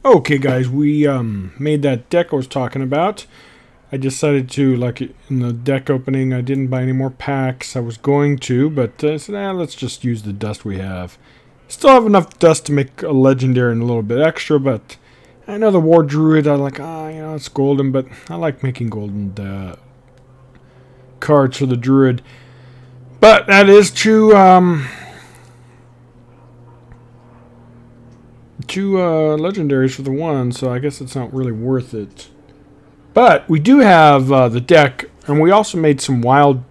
Okay, guys, we made that deck I was talking about. I decided to, like in the deck opening, I didn't buy any more packs. I was going to, but I said, let's just use the dust we have. Still have enough dust to make a legendary and a little bit extra, but I know the War Druid, I like, it's golden, but I like making golden cards for the Druid. But that is two legendaries for the one, so I guess it's not really worth it. But we do have the deck, and we also made some wild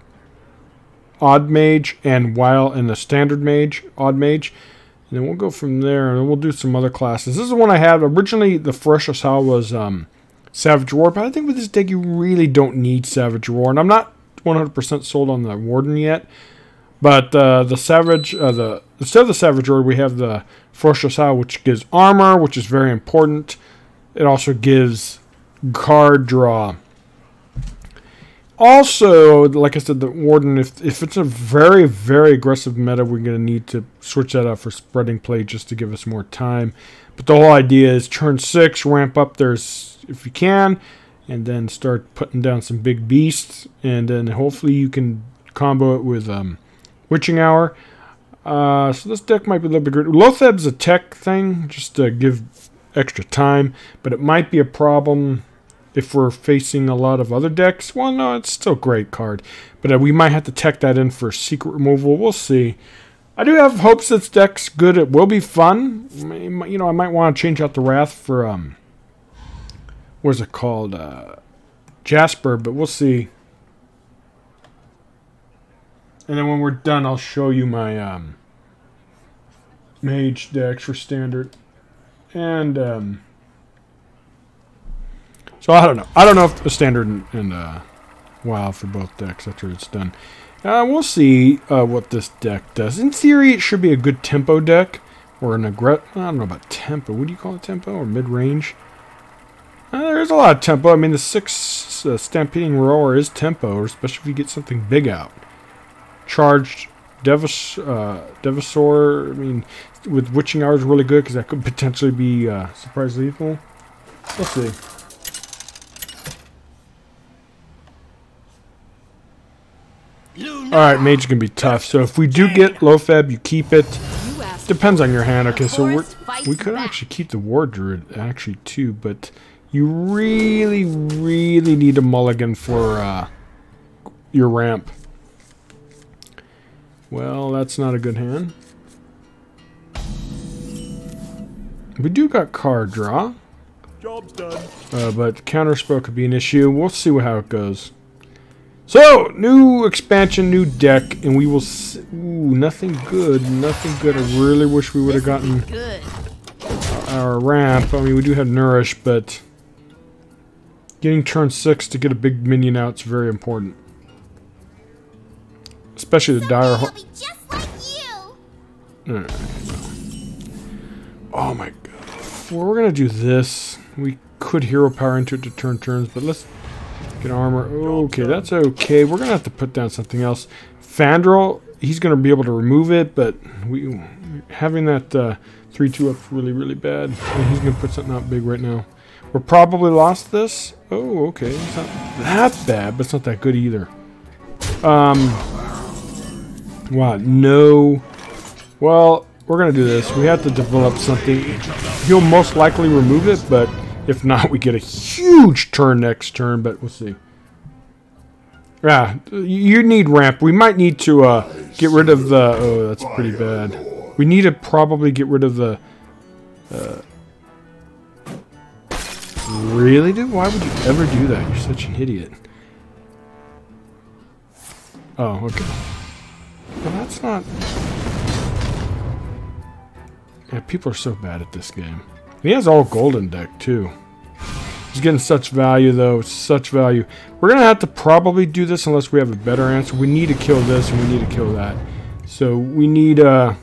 odd mage and the standard mage, odd mage. And then we'll go from there, and then we'll do some other classes. This is the one I had. Originally, the first I saw was Savage Roar, but I think with this deck you really don't need Savage Roar. And I'm not 100% sold on the Warden yet. But the Savage, instead of the Savage Roar, we have the Frostrosaur, which gives armor, which is very important. It also gives card draw. Also, like I said, the Warden, if it's a very, very aggressive meta, we're going to need to switch that out for Spreading Play just to give us more time. But the whole idea is turn 6, ramp up theirs if you can, and then start putting down some big beasts, and then hopefully you can combo it with Witching Hour. So this deck might be a little bit great. Lotheb's a tech thing, just to give extra time, but it might be a problem if we're facing a lot of other decks. Well, no, it's still a great card, but we might have to tech that in for secret removal. We'll see. I do have hopes this deck's good. It will be fun. You know, I might want to change out the Wrath for what's it called, Jasper, but we'll see. And then when we're done, I'll show you my mage decks for standard. And so I don't know. I don't know if the standard and WoW for both decks after it's done. We'll see what this deck does. In theory, it should be a good tempo deck or an I don't know about tempo. What do you call it, tempo or mid range? There is a lot of tempo. I mean, the 6 Stampeding Roar is tempo, especially if you get something big out. Charged Devasaur, I mean, with Witching Hour is really good because that could potentially be surprise lethal. We'll see. Alright, mage can be tough. So if we do get Lotheb, you keep it. Depends on your hand. Okay, so we could actually keep the War Druid actually too, but you really, really need a mulligan for your ramp. Well, that's not a good hand. We do got card draw. Job's done. But counterspell could be an issue. We'll see how it goes. So, new expansion, new deck, and we will see. Ooh, nothing good. Nothing good. I really wish we would have gotten our ramp. I mean, we do have Nourish, but getting turn 6 to get a big minion out is very important. Especially the dire. Alright. Oh my god. We're gonna do this. We could hero power into it to turn turns, but let's get armor. Okay, that's okay. We're gonna have to put down something else. Fandral, he's gonna be able to remove it, but having that 3/2 up really, really bad. And he's gonna put something out big right now. We're probably lost this. Oh, okay. It's not that bad, but it's not that good either. Wow, no. Well, we're going to do this. We have to develop something. He'll most likely remove it, but if not, we get a huge turn next turn, but we'll see. Yeah, you need ramp. We might need to get rid of the... Oh, that's pretty bad. We need to probably get rid of the... Really, dude? Why would you ever do that? You're such an idiot. Oh, okay. Well, that's not... Yeah, people are so bad at this game. He has all golden deck, too. He's getting such value, though. Such value. We're going to have to probably do this unless we have a better answer. We need to kill this, and we need to kill that. So, we need, yeah,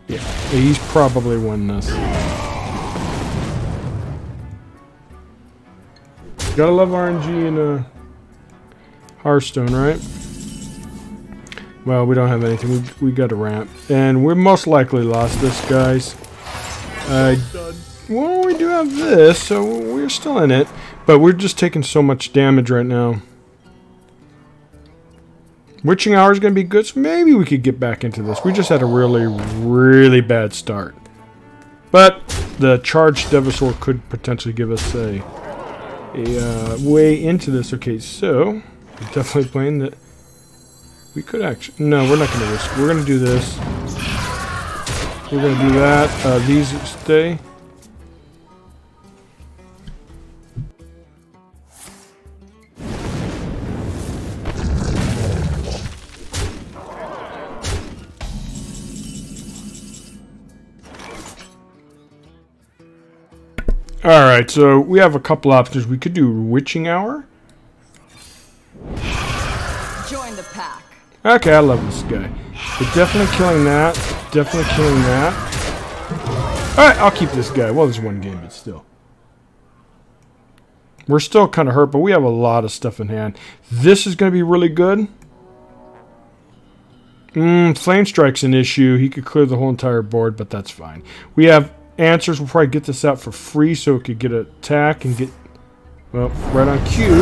he's probably winning this. Gotta love RNG in Hearthstone, right? Well, we don't have anything. We got a ramp. And we're most likely lost this, guys. Well, we do have this, so we're still in it. But we're just taking so much damage right now. Witching Hour is going to be good, so maybe we could get back into this. We just had a really, really bad start. But the charged Devasaur could potentially give us a way into this. Okay, so we're definitely playing that. We could actually... No, we're not going to risk. We're going to do this. We're going to do that. These stay. Alright, so we have a couple options. We could do Witching Hour. Join the pack. Okay, I love this guy. We're definitely killing that. Definitely killing that. Alright, I'll keep this guy. Well, there's one game, but still. We're still kind of hurt, but we have a lot of stuff in hand. This is going to be really good. Flame Strike's an issue. He could clear the whole entire board, but that's fine. We have answers. We'll probably get this out for free so it could get an attack and get, well, right on cue.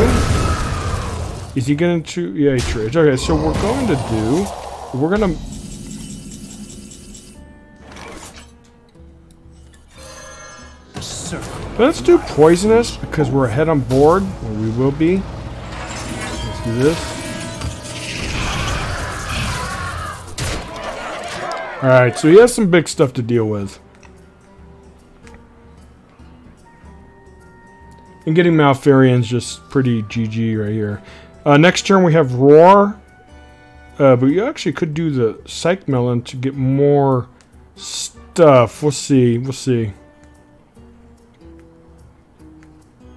Is he going to... Yeah, he trades. Okay, so we're going to do... We're going to... Let's do Poisonous because we're ahead on board. Or we will be. Let's do this. Alright, so he has some big stuff to deal with. And getting Malfurion's just pretty GG right here. Next turn we have Roar. But you actually could do the Psych Melon to get more stuff. We'll see. We'll see.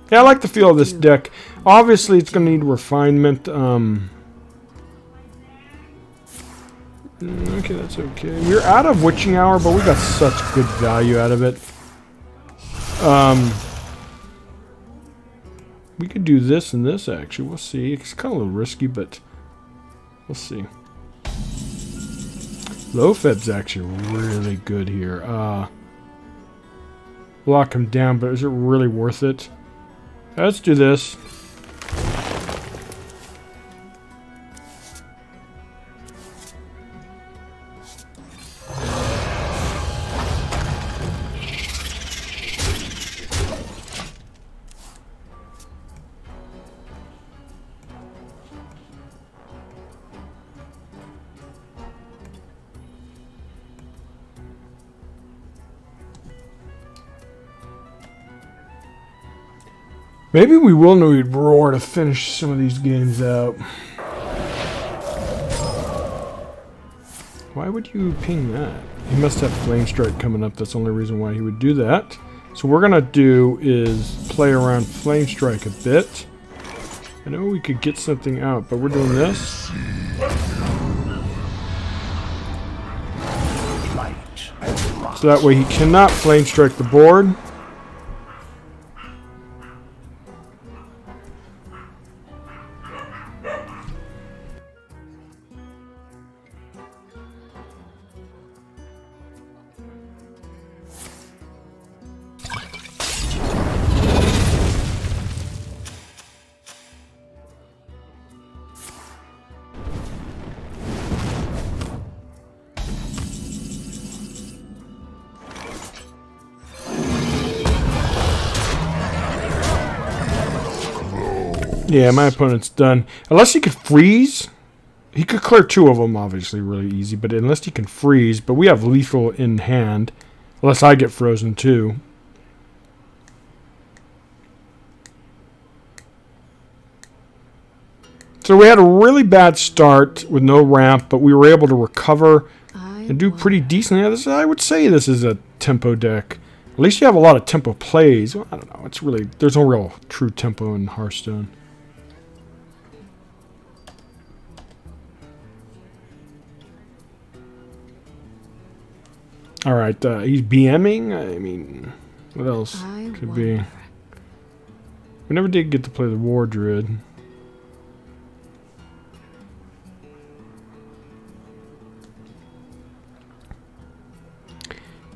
Yeah, I like the feel of this deck. Obviously, it's going to need refinement. Okay, that's okay. We're out of Witching Hour, but we got such good value out of it. We could do this and this, actually. We'll see. It's kind of a little risky, but we'll see. Low-Fed's actually really good here. Lock him down, but is it really worth it? Let's do this. Maybe we will need Roar to finish some of these games out. Why would you ping that? He must have Flame Strike coming up. That's the only reason why he would do that. So what we're going to do is play around Flame Strike a bit. I know we could get something out, but we're doing this. So that way he cannot Flame Strike the board. Yeah, my opponent's done. Unless he could freeze. He could clear two of them, obviously, really easy. But unless he can freeze. But we have lethal in hand. Unless I get frozen, too. So we had a really bad start with no ramp. But we were able to recover and do pretty decently. I would say this is a tempo deck. At least you have a lot of tempo plays. Well, I don't know. It's really... There's no real true tempo in Hearthstone. Alright, he's BMing? I mean, what else could be? We never did get to play the War Druid.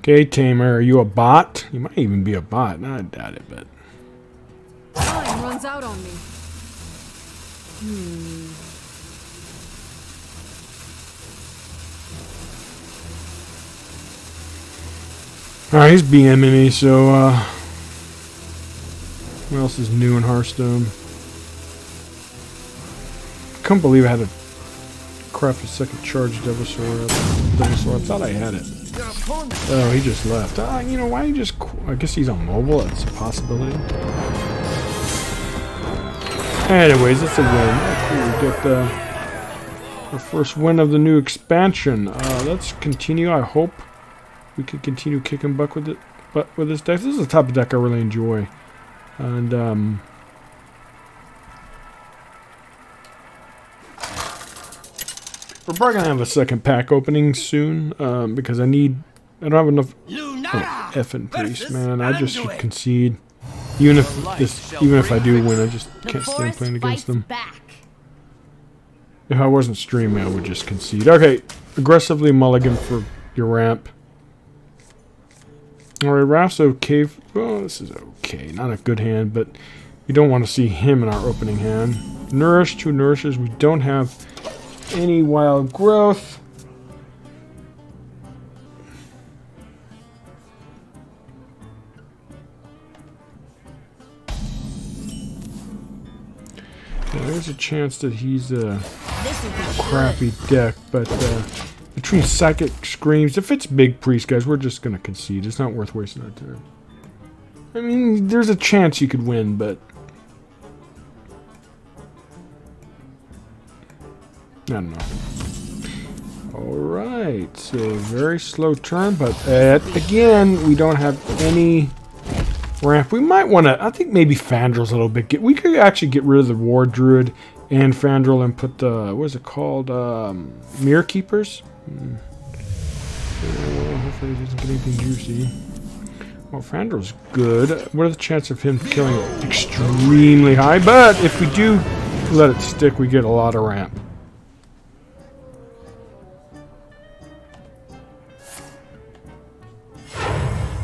Okay, Tamer, are you a bot? You might even be a bot. I doubt it, but... Time runs out on me. Alright, he's BMing me, so, what else is new in Hearthstone? Couldn't believe I had to craft a second charge Devil Sword. I thought I had it. Oh, he just left. You know, why he just... I guess he's on mobile. That's a possibility. Anyways, it's a win. Cool. We get our first win of the new expansion. Let's continue. I hope we can continue kicking butt with it. But with this deck, this is a type of deck I really enjoy. And we're probably gonna have a second pack opening soon because I don't have enough. Oh, effing priest, man! I just should concede. Even if I do win, I just can't stand playing against them. If I wasn't streaming, I would just concede. Okay, aggressively mulligan for your ramp. Alright, Raph's okay. Well, this is okay. Not a good hand, but you don't want to see him in our opening hand. Nourish, 2 nourishes. We don't have any wild growth. Yeah, there's a chance that he's a crappy deck, but between Psychic Screams, if it's big priest, guys, we're just gonna concede. It's not worth wasting our time. I mean, there's a chance you could win, but I don't know. Alright, so very slow turn, but again, we don't have any ramp. We might want to, I think maybe Fandrel's a little bit. We could actually get rid of the Warden Druid and Fandrel and put the, what is it called? Mirror Keepers? Hopefully he doesn't get anything juicy. Well, Fandrel's good. What are the chances of him killing it? Extremely high, but if we do let it stick, we get a lot of ramp.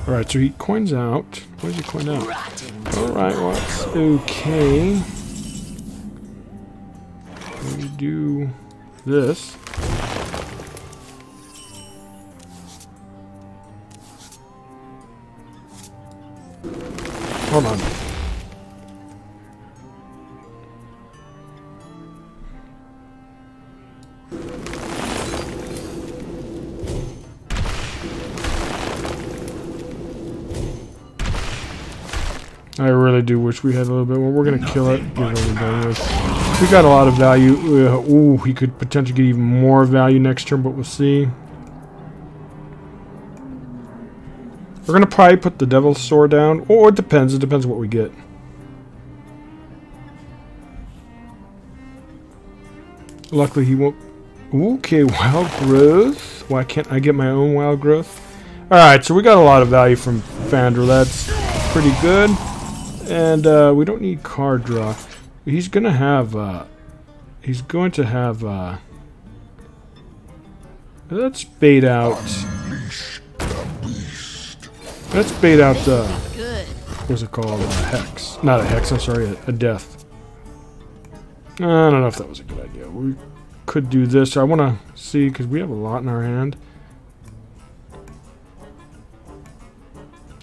Alright, so he coins out. What does he coin out? Alright, well, that's okay. We do this. Hold on. I really do wish we had a little bit more. We're gonna kill it. Get it over done with. We got a lot of value. Ooh, he could potentially get even more value next turn, but we'll see. We're gonna probably put the Devil's Sword down. Or it depends. It depends what we get. Luckily, he won't. Okay, wild growth. Why can't I get my own wild growth? Alright, so we got a lot of value from Fandrel. That's pretty good. And we don't need card draw. He's gonna have let's bait out. Let's bait out what's it called? Hex. Not a hex, I'm sorry, a death. I don't know if that was a good idea. We could do this. I wanna see because we have a lot in our hand.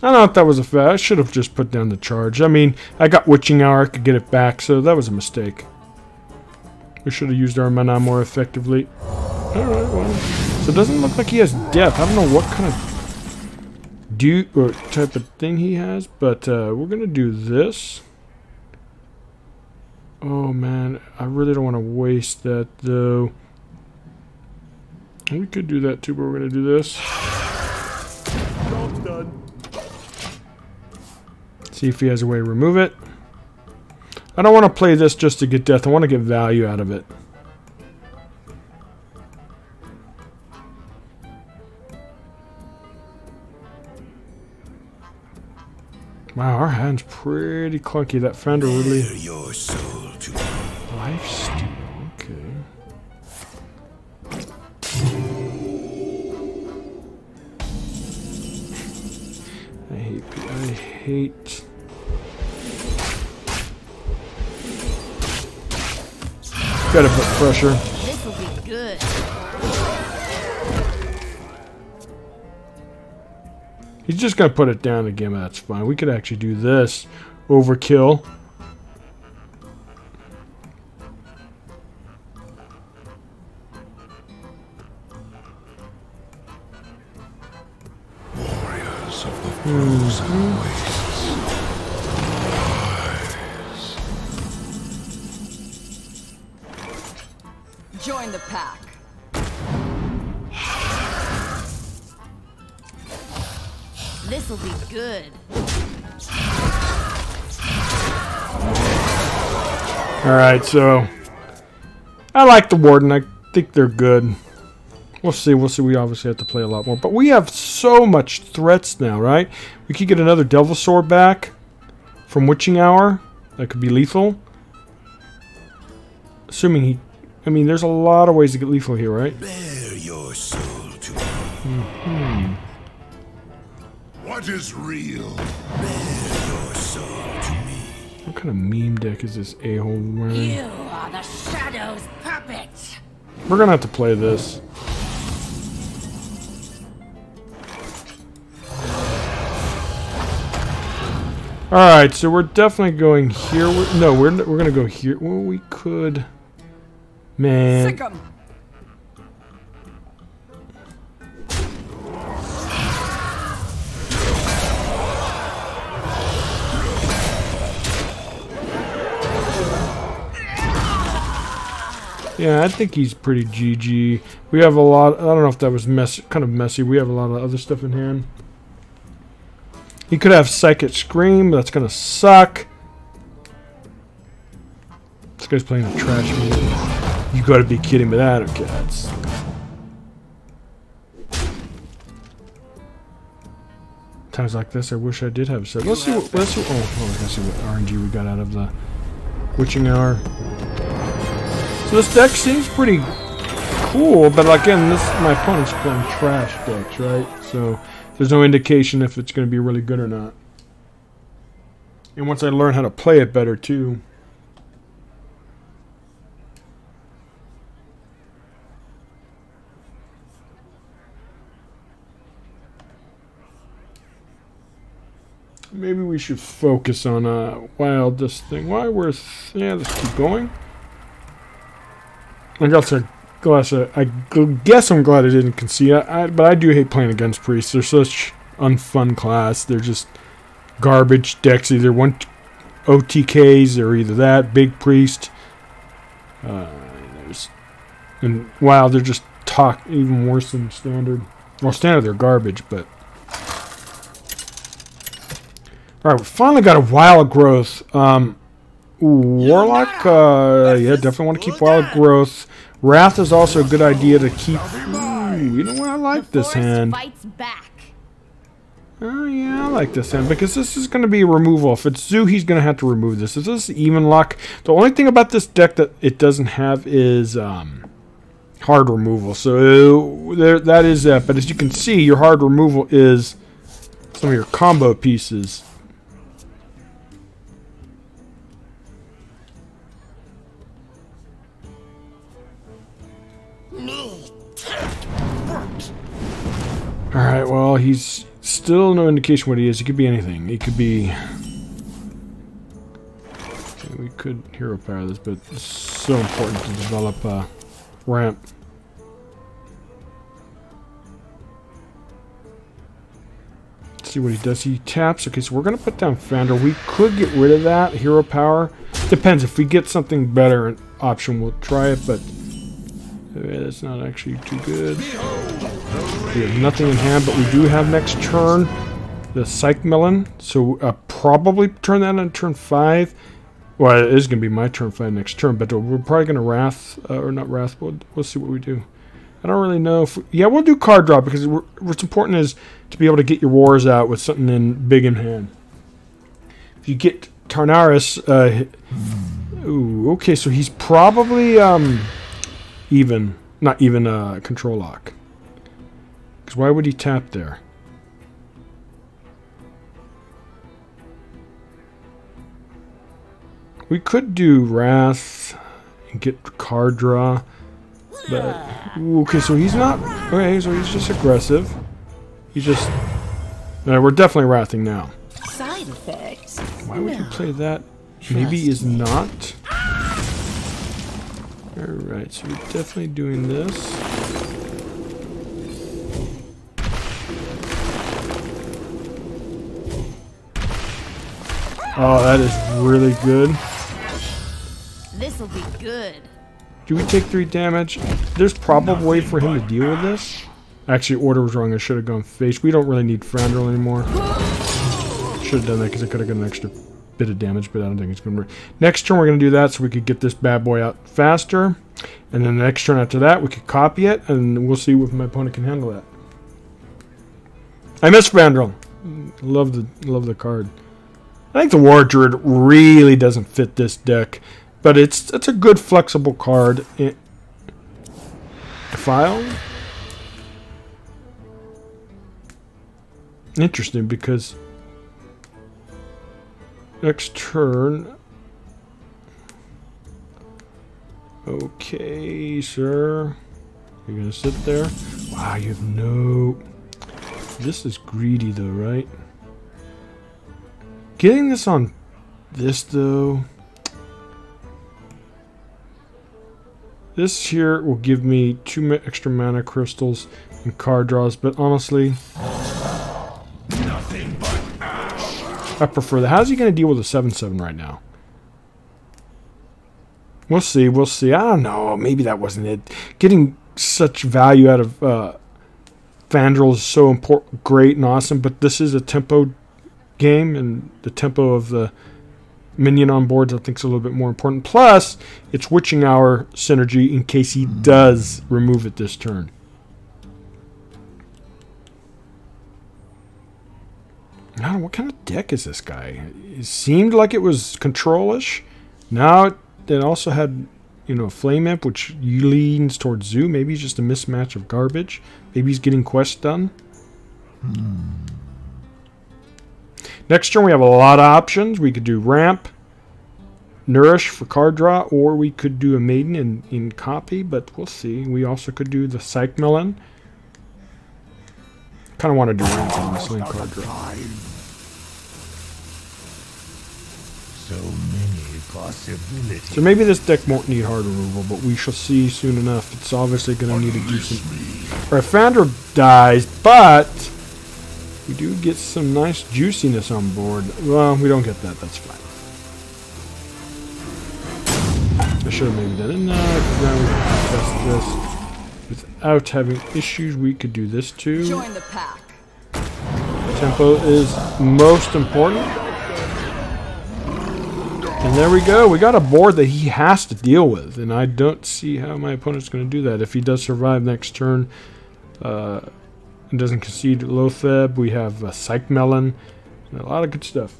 I don't know if that was a fair. I should have just put down the charge. I mean, I got Witching Hour. I could get it back, so that was a mistake. We should have used our mana more effectively. Alright, well. So it doesn't look like he has death. I don't know what kind of or type of thing he has, but we're going to do this. Oh, man. I really don't want to waste that, though. We could do that, too, but we're going to do this. Job's done. See if he has a way to remove it. I don't want to play this just to get death. I want to get value out of it. Wow, our hand's pretty clunky. That Fender really... Your soul to Lifesteal, okay. hate. Gotta put pressure. This'll be good. He's just gonna put it down again, but that's fine. We could actually do this. Overkill. Warriors of the frozen wastes. Join the pack. This'll be good. Alright, so I like the Warden. I think they're good. We'll see. We'll see. We obviously have to play a lot more. But we have so much threats now, right? We could get another Devil Sword back from Witching Hour. That could be lethal. Assuming he... I mean, there's a lot of ways to get lethal here, right? Bear your soul to me. What is real? Bear your soul to me. What kind of meme deck is this a-hole wearing? You are the Shadow's puppet. We're gonna have to play this. Alright, so we're definitely going here. No, we're gonna go here. Well, we could... Man. Sick 'em. Yeah, I think he's pretty GG. We have a lot... I don't know if that was kind of messy. We have a lot of other stuff in hand. He could have Psychic Scream. That's going to suck. This guy's playing a trash music. You got to be kidding me. That okay? That's times like this. I wish I did have set. Let's see. Let's see. Oh, let's see what RNG we got out of the Witching Hour. So this deck seems pretty cool, but again, my opponent's playing trash decks, right? So there's no indication if it's going to be really good or not. And once I learn how to play it better too. Maybe we should focus on wild this thing. Why we're yeah, let's keep going. I guess I'm glad I didn't concede. But I do hate playing against priests. They're such unfun class. They're just garbage decks. Either one OTKs or either that big priest. And wow, they're just even worse than standard. Well, standard they're garbage, but. All right, we finally got a Wild Growth. Warlock, yeah, definitely want to keep Wild Growth. Wrath is also a good idea to keep. Ooh, you know what? I like this hand. Oh, yeah, I like this hand because this is going to be a removal. If it's Zoo, he's going to have to remove this. If this is even luck, the only thing about this deck that it doesn't have is hard removal. So that is that. But as you can see, your hard removal is some of your combo pieces. Alright, well, he's still no indication what he is. He could be anything. He could be... We could hero power this, but it's so important to develop a ramp. Let's see what he does. He taps. Okay, so we're going to put down Founder. We could get rid of that. Hero power. Depends. If we get something better, an option, we'll try it, but... That's not actually too good. We have nothing in hand, but we do have next turn the Psych Melon. So probably turn that on turn 5. Well, it is going to be my turn 5 next turn, but we're probably going to Wrath, or not Wrath, we'll see what we do. I don't really know if... yeah, we'll do card draw, because what's important is to be able to get your wars out with something big in hand. If you get Tarnaris... ooh, okay, so he's probably... not even control lock. Because why would he tap there? We could do Wrath and get card draw. But, okay, so he's not... Okay, so he's just aggressive. He's just... we're definitely wrathing now. Side effects. Why would you play that? Maybe he's not. Alright, so we're definitely doing this. Oh, that is really good. This'll be good. Do we take 3 damage? There's probably a way for him to deal with this. Actually, order was wrong. I should have gone face. We don't really need Frandrel anymore. Should have done that because I could have got an extra bit of damage, but I don't think it's going to work. Next turn, we're going to do that so we could get this bad boy out faster. And then the next turn after that, we could copy it, and we'll see if my opponent can handle that. I miss Frandrel. Love the card. I think the War Druid really doesn't fit this deck, but it's a good flexible card. File. Interesting because next turn. Okay, sir. You're gonna sit there. Wow, you have no. This is greedy though, right? Getting this on this though. This here will give me 2 extra mana crystals and card draws, but honestly, Nothing but ash. I prefer that. How's he going to deal with a 7/7 right now? We'll see. We'll see. I don't know. Maybe that wasn't it. Getting such value out of Frandrel is so important, great and awesome, but this is a tempo game, and the tempo of the minion on boards I think is a little bit more important. Plus, it's Witching Hour synergy in case he does remove it this turn. I don't know, what kind of deck is this guy? It seemed like it was control-ish. Now it also had, you know, Flame Imp, which leans towards Zoo. Maybe he's just a mismatch of garbage. Maybe he's getting quests done. Next turn we have a lot of options. We could do Ramp, Nourish for card draw, or we could do a Maiden in copy, but we'll see. We also could do the Psych Melon. Kind of want to do Ramp on this link card draw. So many possibilities. So maybe this deck won't need hard removal, but we shall see soon enough. It's obviously going to need a decent... Alright, Frandrel dies, but we do get some nice juiciness on board. Well, we don't get that. That's fine. I should have maybe done it. No, now we can test this. Without having issues, we could do this too. Join the pack. Tempo is most important. And there we go. We got a board that he has to deal with, and I don't see how my opponent's going to do that. If he does survive next turn and doesn't concede Loatheb, we have a Psych Melon, and a lot of good stuff.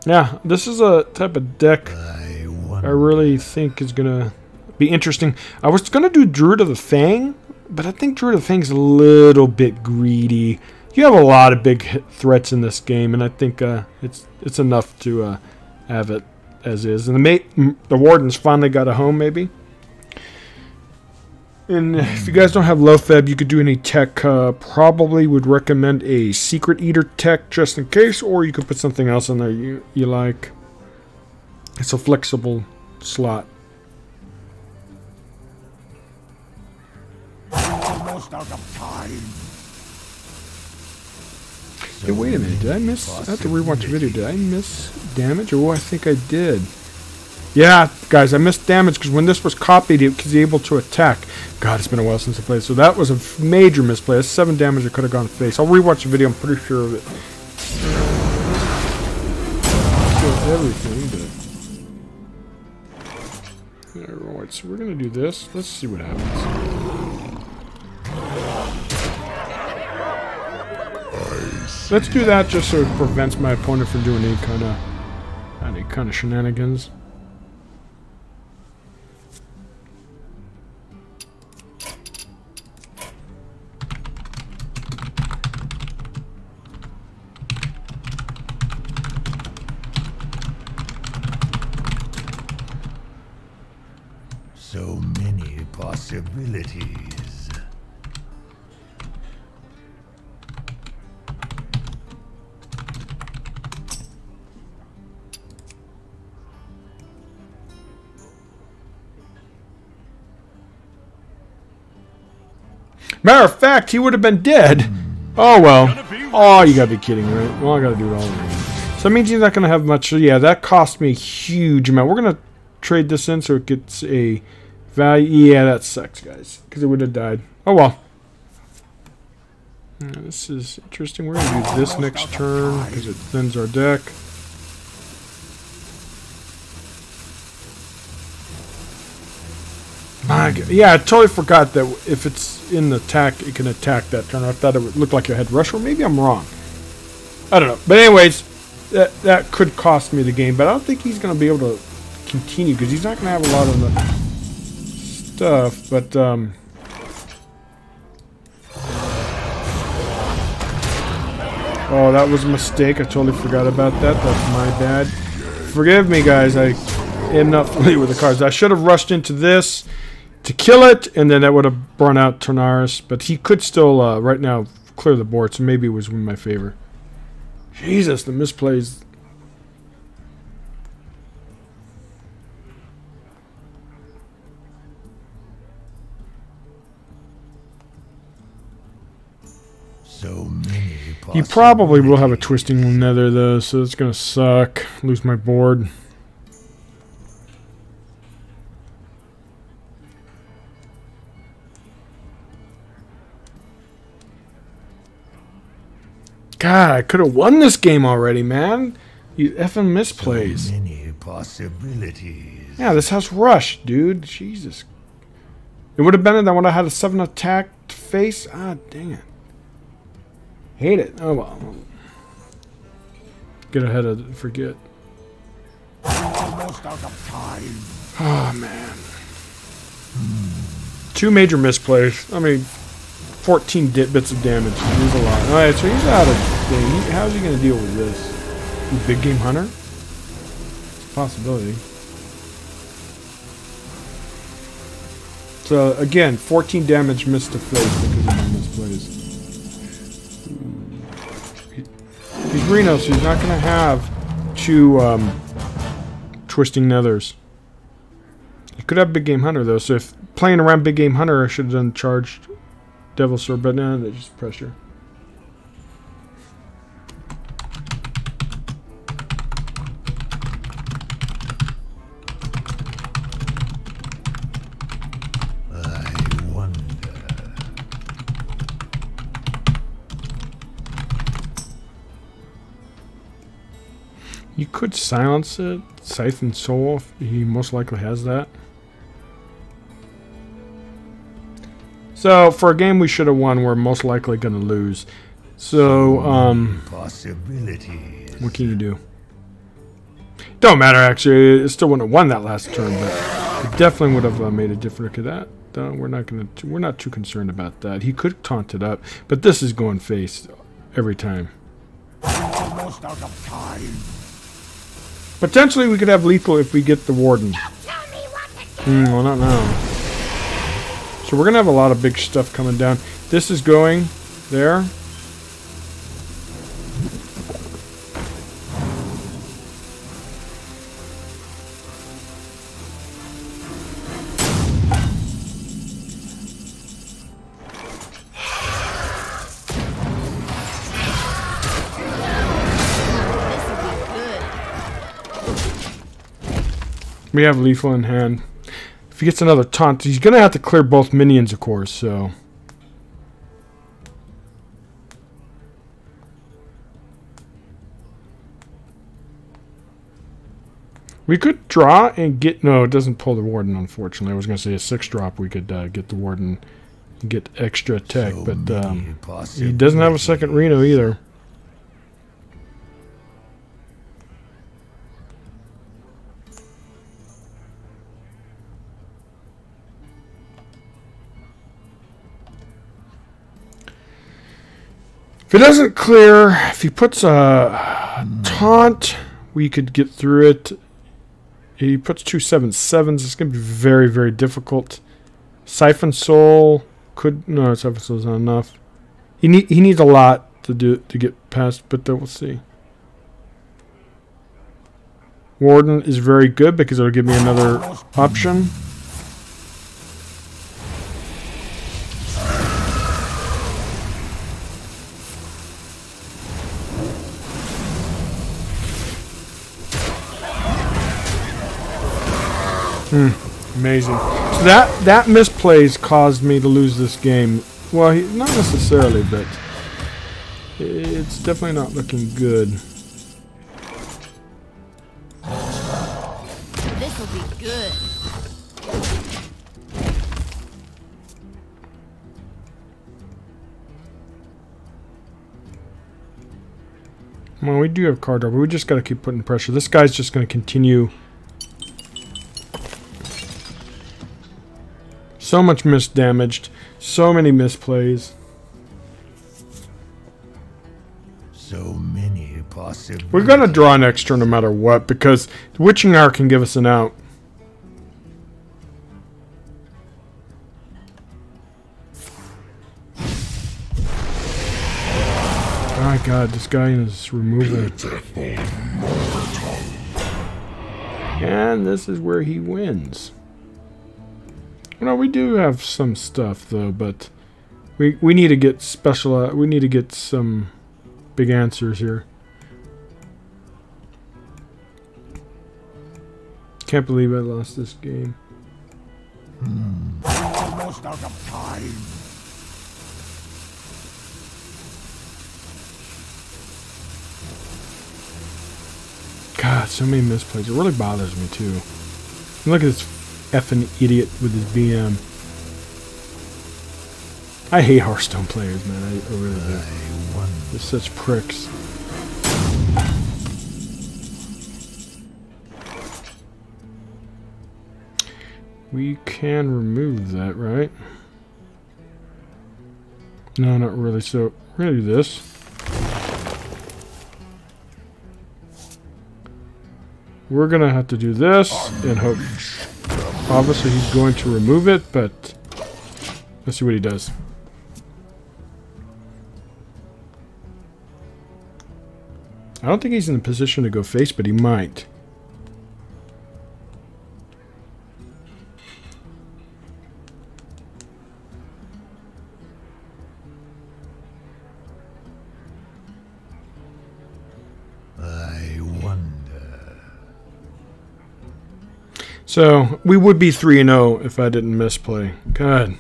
Yeah, this is a type of deck I really think is going to be interesting. I was going to do Druid of the Fang, but I think Druid of the Fang is a little bit greedy. You have a lot of big threats in this game, and I think it's enough to have it as is. And the Warden's finally got a home, maybe. And if you guys don't have Loatheb, you could do any tech. Probably would recommend a Secret Eater tech just in case, or you could put something else in there you like. It's a flexible slot. Almost out of time. Hey, wait a minute. Did I miss? I have to rewatch the video. Did I miss damage? Oh, I think I did. Yeah, guys, I missed damage because when this was copied, it was able to attack. God, it's been a while since I played. So that was a major misplay. That's 7 damage that could have gone face. I'll rewatch the video. I'm pretty sure of it. Kill everything, but alright. So we're gonna do this. Let's see what happens. Let's do that just so it prevents my opponent from doing any kind of shenanigans. possibilities. Matter of fact, he would have been dead. Oh, well. Oh, you gotta be kidding, right? Well, I gotta do it all again. So that means he's not gonna have much. Yeah, that cost me a huge amount. We're gonna trade this in so it gets a value. Yeah, that sucks, guys. Because it would have died. Oh, well. This is interesting. We're gonna do this next turn because it thins our deck. My God. Yeah, I totally forgot that if it's in the attack, it can attack that turn. I thought it would look like it had rush, or maybe I'm wrong. I don't know. But anyways, that could cost me the game. But I don't think he's going to be able to continue because he's not going to have a lot of the stuff. But oh, that was a mistake. I totally forgot about that. That's my bad. Forgive me, guys. I am not familiar with the cards. I should have rushed into this to kill it, and then that would have brought out Tornaris. But he could still, right now, clear the board, so maybe it was in my favor. Jesus, the misplays. So many He probably will have a Twisting Nether, though, so it's going to suck. Lose my board. God, I could have won this game already, man. You effing misplays. So many possibilities. Yeah, this house rushed, dude. Jesus. It would have been that when I had a 7 attack face. Ah, dang it. Hate it. Oh, well. Get ahead of forget. Almost out of time. Oh, man. 2 major misplays. I mean, 14 bits of damage. He's a lot. Alright, so he's out of thing. How's he going to deal with this? Big game hunter? It's a possibility. So, again, 14 damage missed to face because of my misplays. He's Reno, so he's not going to have 2 Twisting Nethers. He could have Big Game Hunter, though, so if playing around Big Game Hunter, I should have done charged Devil Sword, but no, they just pressure. I wonder. You could silence it, Siphon Soul. He most likely has that. So, for a game we should have won, we're most likely going to lose. So, Possibilities. what can you do? Don't matter, actually. It still wouldn't have won that last turn, but it definitely would have made a difference. Look at that. We're not too concerned about that. He could taunt it up, but this is going face every time. Almost out of time. Potentially, we could have lethal if we get the Warden. Well, not now. So we're going to have a lot of big stuff coming down. This is going there. We have lethal in hand. If he gets another taunt, he's going to have to clear both minions, of course, so. We could draw and get... No, it doesn't pull the Warden, unfortunately. I was going to say a 6-drop, we could get the Warden and get extra attack, So but he he doesn't have a second Reno either. If it doesn't clear, if he puts a taunt, we could get through it. He puts 2 7/7s. It's going to be very, very difficult. Siphon Soul could no. Siphon Soul's not enough. He needs a lot to get past, but then we'll see. Warden is very good because it'll give me another option. Amazing. So that misplays caused me to lose this game. Well, not necessarily, but it's definitely not looking good. This will be good. Well, we do have card draw, but we just got to keep putting pressure. This guy's just going to continue. So much misdamaged. So many misplays. So many possibilities. We're going to draw next turn no matter what, because the Witching Hour can give us an out. Oh my god, this guy is removal. And this is where he wins. Well, we do have some stuff though, but we need to get special. We need to get some big answers here. Can't believe I lost this game. Almost out of time. God, so many misplays. It really bothers me too. And look at this effing idiot with his BM. I hate Hearthstone players, man. I really do. They're such pricks. We can remove that, right? No, not really. So we're gonna do this. We're gonna have to do this and hope. Obviously, he's going to remove it, but let's see what he does. I don't think he's in a position to go face, but he might. I wonder. So, we would be 3-0 if I didn't misplay. God.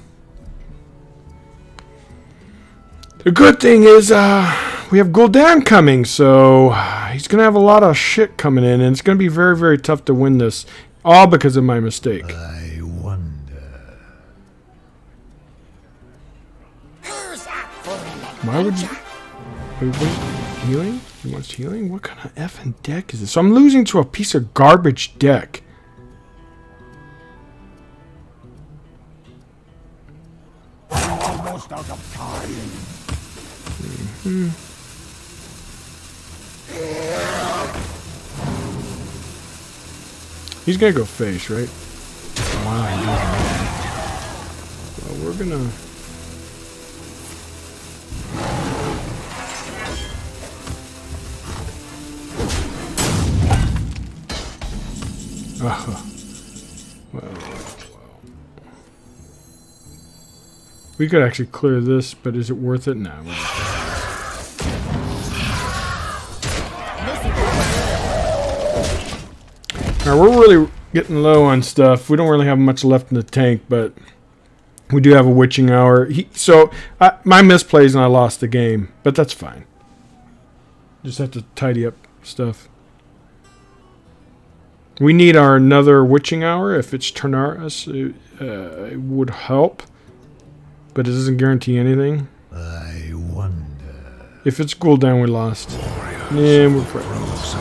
The good thing is, we have Gul'dan coming, so he's going to have a lot of shit coming in, and it's going to be very, very tough to win this, all because of my mistake. I wonder. Why would you... Wait, healing? He wants healing? What kind of effing deck is this? So I'm losing to a piece of garbage deck. Almost out of time. He's gonna go face, right? Wow, he doesn't. Well, we're gonna... Well. We could actually clear this, but is it worth it? No. Alright, we're really getting low on stuff. We don't really have much left in the tank, but we do have a Witching Hour. My misplays and I lost the game, but that's fine. Just have to tidy up stuff. We need another Witching Hour. If it's Ternaris, it would help. But it doesn't guarantee anything. I wonder. If it's Gul'dan, we lost. Yeah, we're probably lost.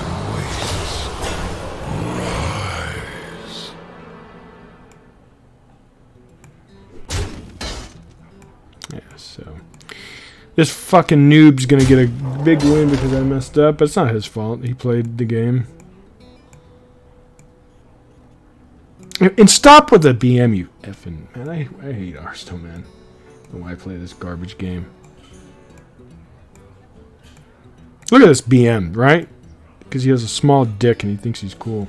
Yeah, so this fucking noob's gonna get a big win because I messed up. But it's not his fault. He played the game. And stop with the BM, you effing... Man, I hate Hearthstone, man. I don't know why I play this garbage game. Look at this BM, right? Because he has a small dick and he thinks he's cool.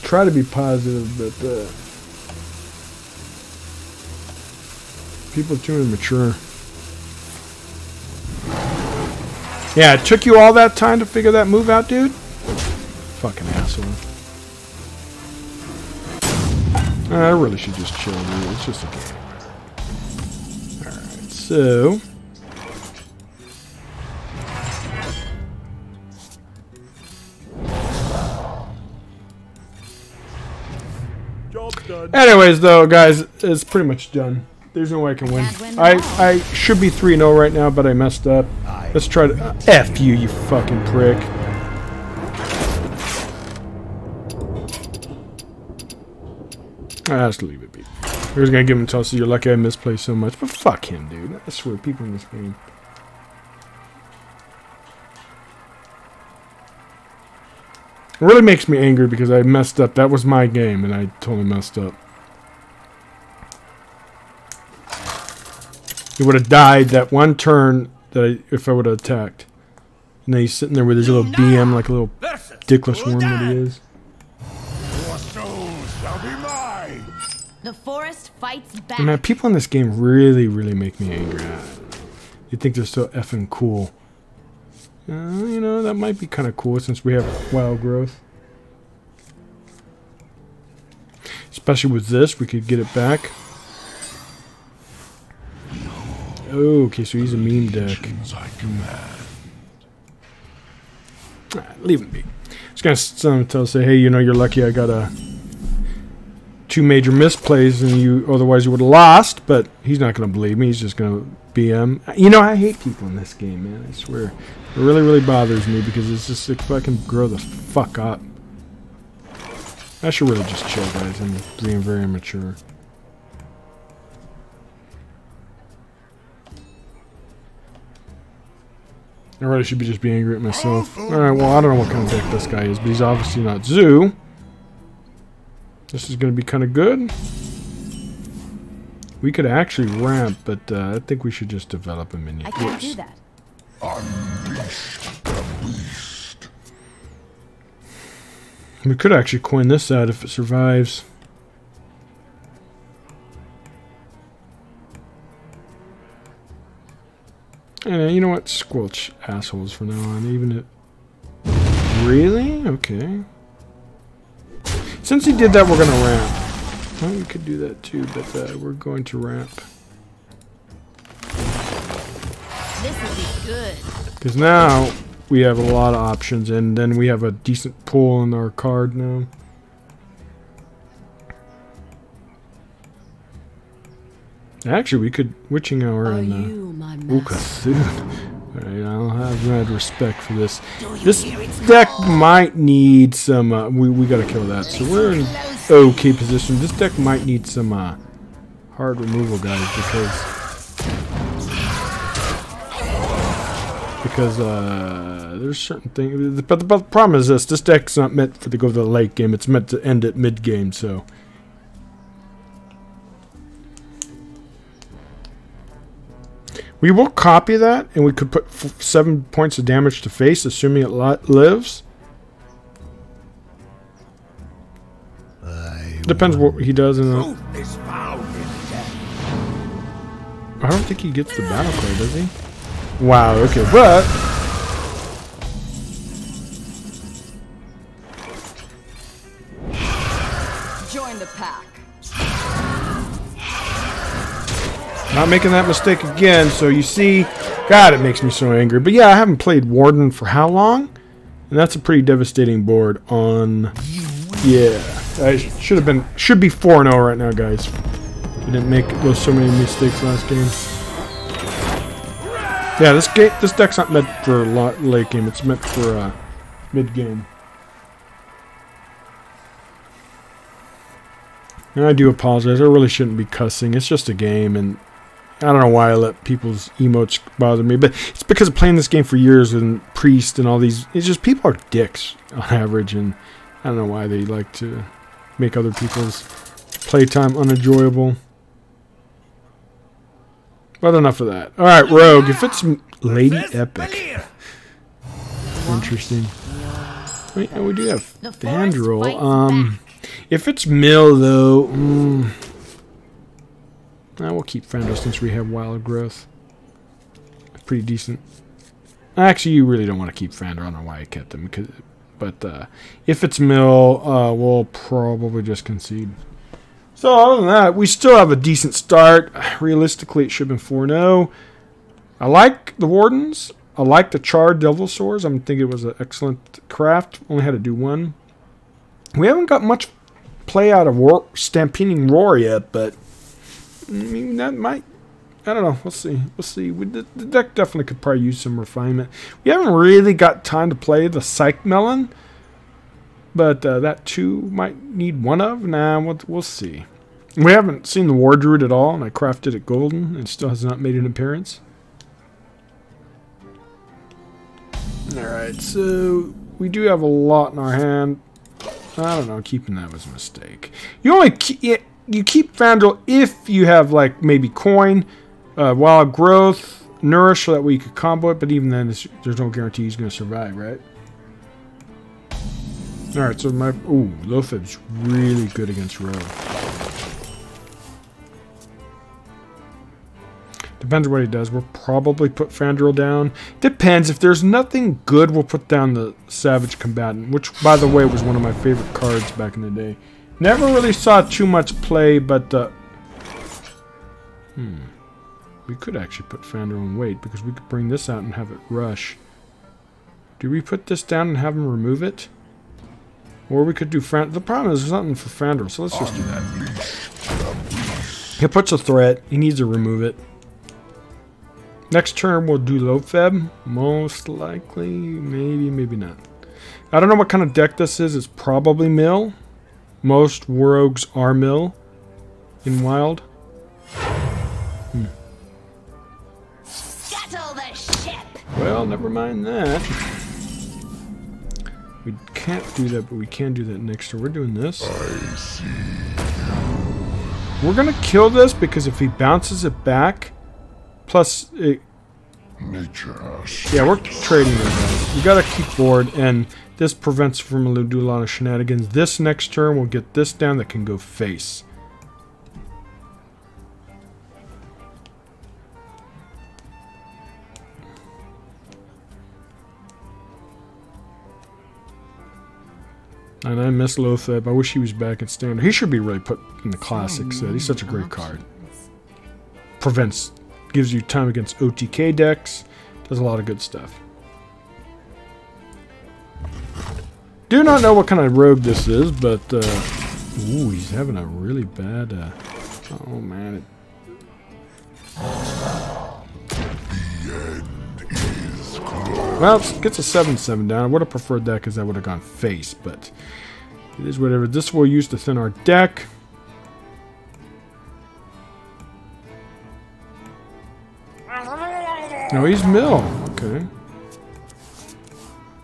Try to be positive, but people are too immature. Yeah, it took you all that time to figure that move out, dude? Fucking asshole. I really should just chill, dude. It's just a game. Alright, so... Anyways, though, guys, it's pretty much done. There's no way I can win. I should be 3-0 right now, but I messed up. Let's try to... F you, you fucking prick. I have to leave it be. I was gonna give him a toss, so you're lucky I misplay so much, but fuck him, dude. I swear, people in this game. It really makes me angry because I messed up. That was my game, and I totally messed up. He would have died that one turn that if I would have attacked. And then he's sitting there with his little BM like a little dickless worm that he is. Your souls shall be mine. The forest fights back. And man, people in this game really, really make me angry. You think they're so effing cool. You know, that might be kind of cool since we have wild growth. Especially with this, we could get it back. Oh, okay, so he's a meme deck. Alright, leave him be. Just gonna say, hey, you know, you're lucky I got 2 major misplays, and otherwise you would have lost. But he's not gonna believe me. He's just gonna BM. You know, I hate people in this game, man. I swear, it really, really bothers me because it's just if I can grow the fuck up. I should really just chill, guys. I'm being very immature. I really should be just being angry at myself. Alright, well, I don't know what kind of deck this guy is, but he's obviously not Zoo. This is going to be kind of good. We could actually ramp, but I think we should just develop a minion. I can't do that. Unleash the beast. We could actually coin this out if it survives. And you know what? Squelch assholes for now on. Even it. Really? Okay. Since he did that, we're gonna ramp. Well, we could do that too, but we're going to ramp. This will be good. Because now we have a lot of options, and then we have a decent pull in our card now. Actually, we could Witching Hour and Cthulhu. Alright, I'll have mad respect for this. This deck might need some... we gotta kill that. So we're in okay position. This deck might need some hard removal, guys, because there's certain things... But the problem is this deck's not meant to go to the late game. It's meant to end at mid-game, so... We will copy that, and we could put 7 points of damage to face, assuming it lives. Depends what he does in the... I don't think he gets the battle card, does he? Wow, okay, but... Join the pack. Not making that mistake again, so you see... God, it makes me so angry. But yeah, I haven't played Warden for how long? And that's a pretty devastating board on... Yeah, I should be 4-0 right now, guys. I didn't make so many mistakes last game. Yeah, this deck's not meant for late game. It's meant for mid game. And I do apologize. I really shouldn't be cussing. It's just a game, and I don't know why I let people's emotes bother me, but it's because of playing this game for years and Priest and all these. It's just people are dicks on average, and I don't know why they like to make other people's playtime unenjoyable. But enough of that. Alright, Rogue. If it's Lady Epic. Interesting. Wait, oh, we do have Fandral. If it's Mill, though... we'll keep Fandral since we have Wild Growth. Pretty decent. Actually, you really don't want to keep Fandral. I don't know why I kept them. But if it's Mill, we'll probably just concede. So other than that, we still have a decent start. Realistically, it should have been 4-0. I like the Wardens. I like the Charred Devil Swords. I'm thinking it was an excellent craft. Only had to do one. We haven't got much play out of Stampeding Roar yet, but I mean, that might... I don't know. We'll see. We'll see. The deck definitely could probably use some refinement. We haven't really got time to play the Psych Melon, but that too might need one of. Nah, we'll see. We haven't seen the War Druid at all, and I crafted it golden, and still has not made an appearance. Alright, so we do have a lot in our hand. I don't know, keeping that was a mistake. You only you keep Fandral if you have, like, maybe Coin, Wild Growth, Nourish, so that way you could combo it, but even then, there's no guarantee he's going to survive, right? Alright, so my... Ooh, Loatheb's really good against Rogue. Depends on what he does. We'll probably put Fandral down. Depends. If there's nothing good, we'll put down the Savage Combatant, which, by the way, was one of my favorite cards back in the day. Never really saw too much play, but... We could actually put Fandral in wait, because we could bring this out and have it rush. Do we put this down and have him remove it? Or we could do Fandral. The problem is there's nothing for Fandral, so let's just do that. He puts a threat. He needs to remove it. Next turn we'll do Loatheb. Most likely. Maybe, maybe not. I don't know what kind of deck this is. It's probably Mill. Most Rogues are Mill in Wild. Scuttle the ship. Well, never mind that. We can't do that, but we can do that next turn. We're doing this. I see. We're going to kill this because if he bounces it back... Plus, yeah, we're trading those guys. You gotta keep board, and this prevents from do a lot of shenanigans. This next turn, we'll get this down that can go face. And I miss Loatheb. I wish he was back in Standard. He should be really put in the Classic set. He's such a great card. Prevents... Gives you time against OTK decks. Does a lot of good stuff. Do not know what kind of rogue this is, but... ooh, he's having a really bad... oh, man. Well, it gets a 7-7 down. I would have preferred that because I would have gone face, but... It is whatever. This we'll use to thin our deck. No, he's Mill. Okay.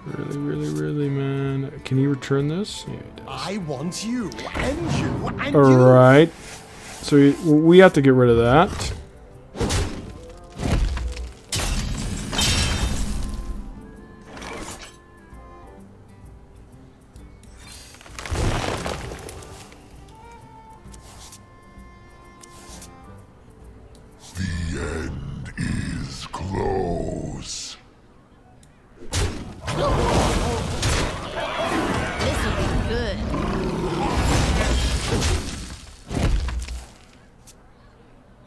Really, man. Can he return this? Yeah, he does. I want you, and you, and you. Alright. So we have to get rid of that.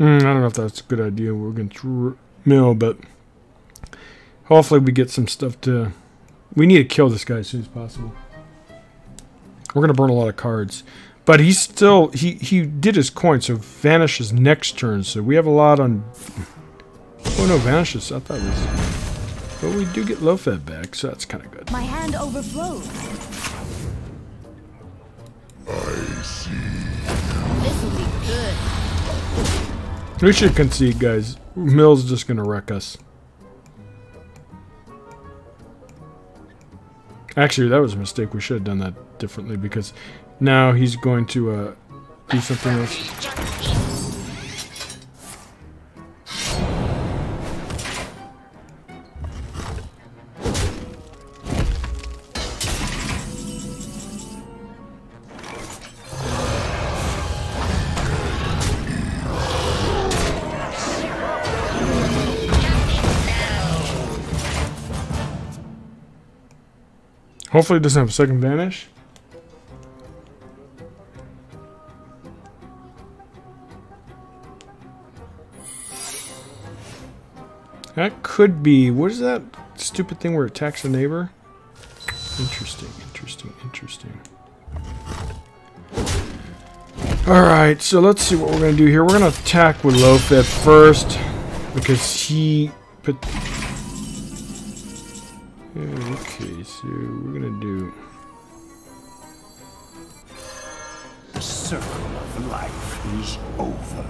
I don't know if that's a good idea. We're going to mill, but hopefully we get some stuff to... We need to kill this guy as soon as possible. We're going to burn a lot of cards. But he's still... He did his coin, so vanishes next turn. So we have a lot on... Oh no, vanishes. I thought it was... But we do get Loatheb back, so that's kind of good. My hand overflows. I see. This will be good. We should concede, guys. Mill's just gonna wreck us. Actually, that was a mistake. We should have done that differently because now he's going to do something else. Hopefully it doesn't have a second vanish. That could be... What is that stupid thing where it attacks a neighbor? Interesting, interesting, interesting. Alright, so let's see what we're going to do here. We're going to attack with Low-Fed first. Because he... Okay, so we're gonna do... The circle of life is over.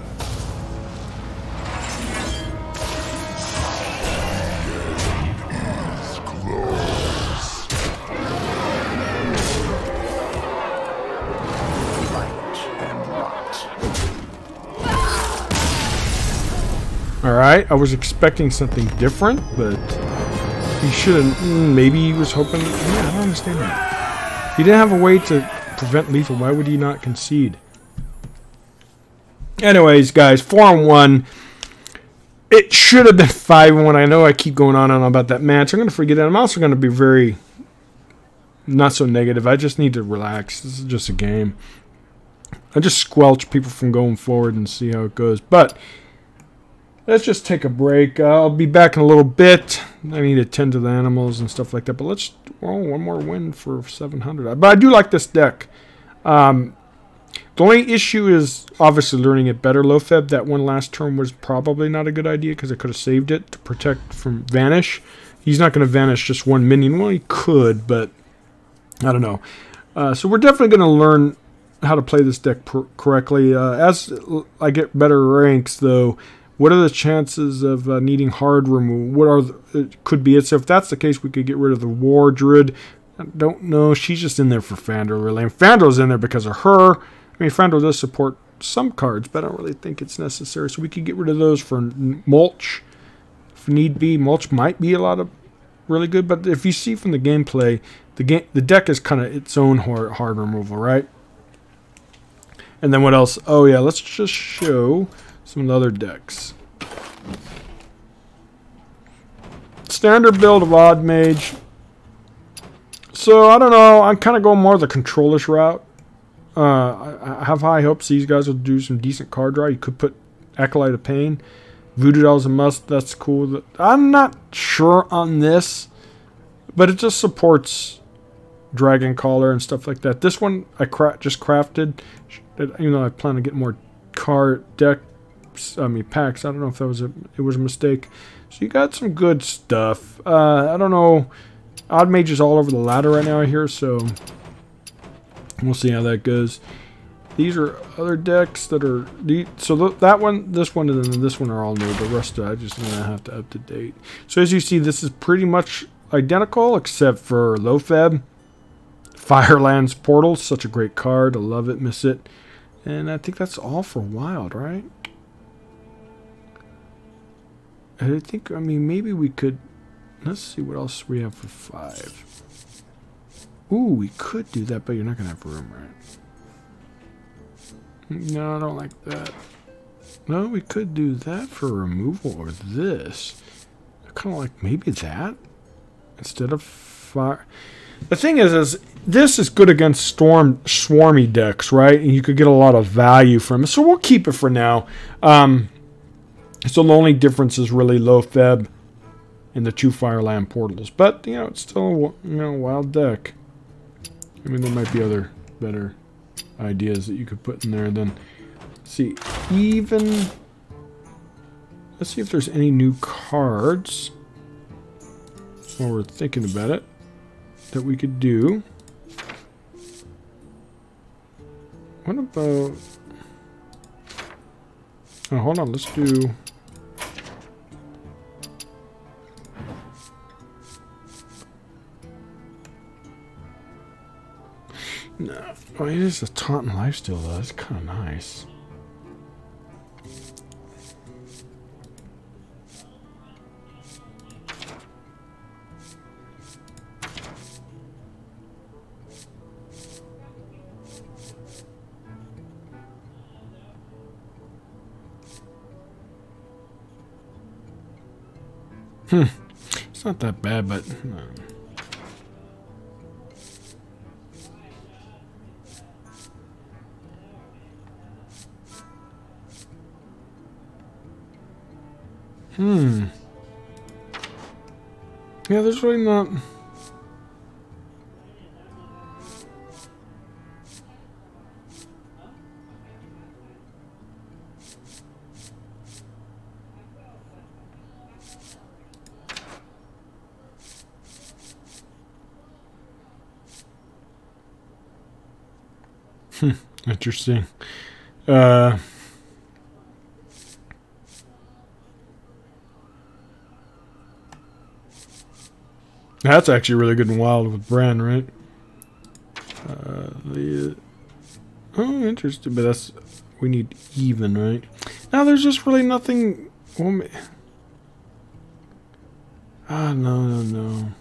Alright, I was expecting something different, but... He should have... Maybe he was hoping... Yeah, I don't understand that. He didn't have a way to prevent lethal. Why would he not concede? Anyways, guys, 4-1. It should have been 5-1. I know I keep going on and on about that match. I'm going to forget it. I'm also going to be very... Not so negative. I just need to relax. This is just a game. I just squelch people from going forward and see how it goes. But... Let's just take a break. I'll be back in a little bit. I need to tend to the animals and stuff like that. But let's... Oh, one more win for 700. But I do like this deck. The only issue is obviously learning it better. Low-Feb, that one last turn was probably not a good idea because I could have saved it to protect from Vanish. He's not going to Vanish just one minion. Well, he could, but I don't know. So we're definitely going to learn how to play this deck correctly. As I get better ranks, though... What are the chances of needing hard removal? What are it could be it. So if that's the case, we could get rid of the War Druid. I don't know. She's just in there for Fandral, really. And Fandral's in there because of her. I mean, Fandral does support some cards, but I don't really think it's necessary. So we could get rid of those for Mulch. If need be, Mulch might be a lot of really good. But if you see from the gameplay, the deck is kind of its own hard removal, right? And then what else? Oh, yeah, let's just show... some of the other decks. Standard build of Odd Mage. So, I don't know. I'm kind of going more the control-ish route. I have high hopes these guys will do some decent card draw. You could put Acolyte of Pain. Voodoo Doll's a must. That's cool. I'm not sure on this. But it just supports Dragon Caller and stuff like that. This one I just crafted. You know, I plan to get more card deck. I mean packs. I don't know if that was it was a mistake. So you got some good stuff. I don't know. Odd Mage is all over the ladder right now here, so we'll see how that goes. These are other decks that are so that one, this one, and then this one are all new. The rest I just gonna have to up to date. So as you see, this is pretty much identical except for Low-Feb. Firelands Portal, such a great card. I love it, miss it. And I think that's all for Wild, right? I think, I mean, maybe we could... Let's see what else we have for 5. Ooh, we could do that, but you're not going to have room, right? No, I don't like that. No, we could do that for removal, or this. I kind of like maybe that. Instead of fire... The thing is this is good against swarmy decks, right? And you could get a lot of value from it. So we'll keep it for now. So the only difference is really Low-Feb and the 2 Fireland Portals. But, you know, it's still, you know, a wild deck. I mean, there might be other better ideas that you could put in there. Then, let's see, let's see if there's any new cards while we're thinking about it that we could do. What about... Oh, hold on, let's do... No. Oh, it is a taunting lifesteal, though. That's kind of nice. It's not that bad, but... Yeah, there's really not... Interesting. That's actually really good and wild with Bran, right? Oh, interesting. But that's... We need even, right? Now, there's just really nothing... no.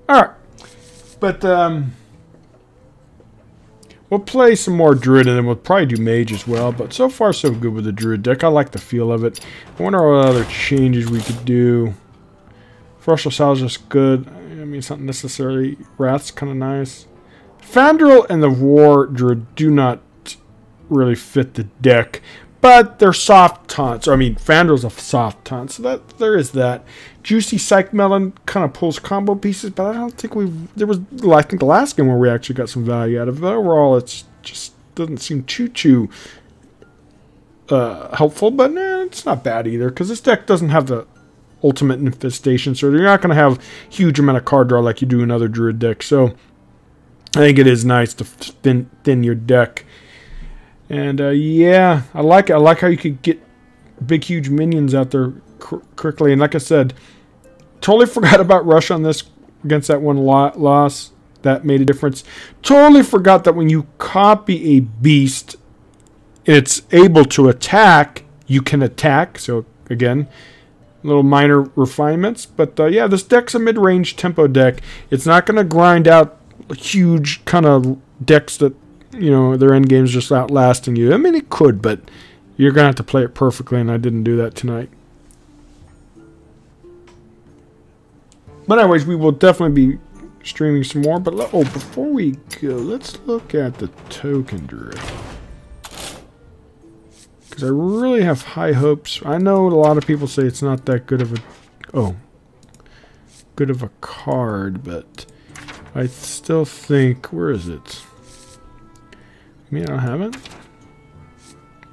Alright. But, we'll play some more Druid, and then we'll probably do Mage as well. But so far, so good with the Druid deck. I like the feel of it. I wonder what other changes we could do. Ferocial Salve is just good. I mean, it's not necessarily... Wrath's kind of nice. Fandral and the War Druid do not really fit the deck. But they're soft taunts. I mean, Fandral's a soft taunt. So that there is that. Juicy Psych Melon kind of pulls combo pieces. But I don't think we've... There was, I think, the last game where we actually got some value out of it. But overall, it's just doesn't seem too helpful. But it's not bad either. Because this deck doesn't have the... Ultimate Infestation, so you're not going to have huge amount of card draw like you do in other Druid decks. So I think it is nice to thin your deck. And yeah, I like it. I like how you could get big, huge minions out there quickly. And like I said, totally forgot about Rush on this against that one loss. That made a difference. Totally forgot that when you copy a beast, it's able to attack. You can attack. So again, little minor refinements. But yeah, this deck's a mid-range tempo deck. It's not going to grind out huge kind of decks that, you know, their end game's just outlasting you. I mean, it could, but you're going to have to play it perfectly, and I didn't do that tonight. But anyways, we will definitely be streaming some more. But before we go, let's look at the Token Druid. Because I really have high hopes. I know a lot of people say it's not that good of a card, but I still think, where is it? I mean, I don't have it.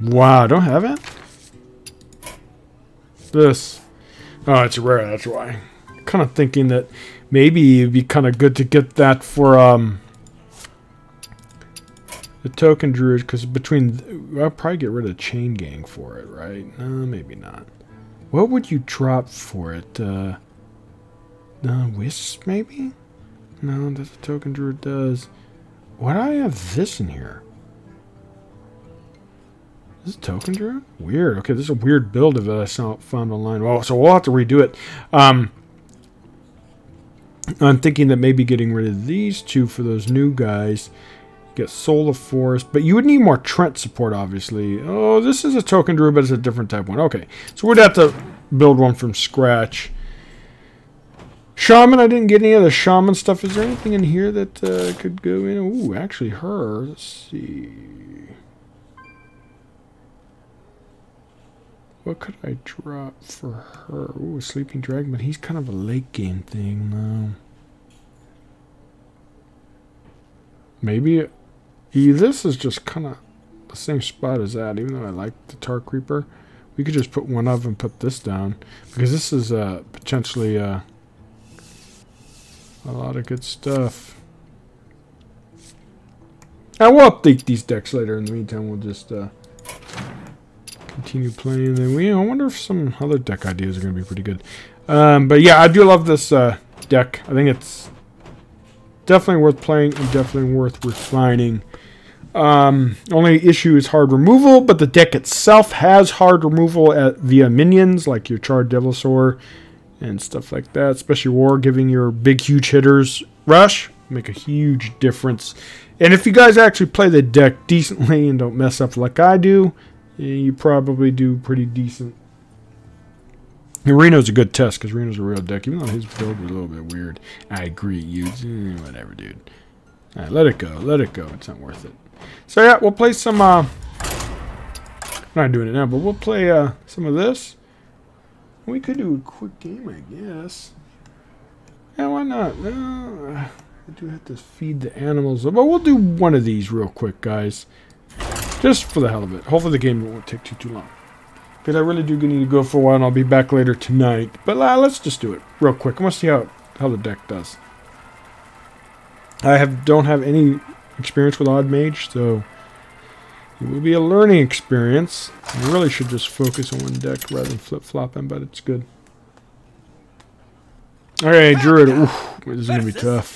Wow, I don't have it? This. Oh, it's rare, that's why. Kind of thinking that maybe it'd be kind of good to get that for the Token Druid, because I'll probably get rid of Chain Gang for it, right? No, maybe not. What would you drop for it? Wisp, maybe? No, that's what Token Druid does. Why do I have this in here? Is this Token Druid? Weird. Okay, this is a weird build of it I found online. Well, so we'll have to redo it. I'm thinking that maybe getting rid of these two for those new guys. Get Soul of Forest, but you would need more Trent support, obviously. Oh, this is a Token Druid, but it's a different type one. Okay, so we'd have to build one from scratch. Shaman, I didn't get any of the Shaman stuff. Is there anything in here that could go in? Ooh, actually her. Let's see. What could I drop for her? Ooh, a Sleeping Dragon, but he's kind of a late game thing, though. Maybe this is just kind of the same spot as that, even though I like the Tar Creeper. We could just put one of and put this down, because this is potentially a lot of good stuff. And we'll update these decks later. In the meantime, we'll just continue playing. Then I wonder if some other deck ideas are going to be pretty good. But yeah, I do love this deck. I think it's definitely worth playing and definitely worth refining. Only issue is hard removal, but the deck itself has hard removal via minions, like your Charred Devilsaur and stuff like that. Especially War, giving your big, huge hitters rush. Make a huge difference. And if you guys actually play the deck decently and don't mess up like I do, you probably do pretty decent. And Reno's a good test, because Reno's a real deck, even though his build was a little bit weird. I agree, whatever, dude. Alright, let it go, let it go. It's not worth it. So yeah, we'll play some, I'm not doing it now, but we'll play some of this. We could do a quick game, I guess. Yeah, why not? I do have to feed the animals, but we'll do one of these real quick, guys. Just for the hell of it. Hopefully the game won't take too long. Because I really do need to go for a while, and I'll be back later tonight. But let's just do it real quick. I want to see how the deck does. I don't have any experience with Odd Mage, so it will be a learning experience. I really should just focus on one deck rather than flip-flopping, but it's good. Alright, Druid. Oof, this is going to be tough.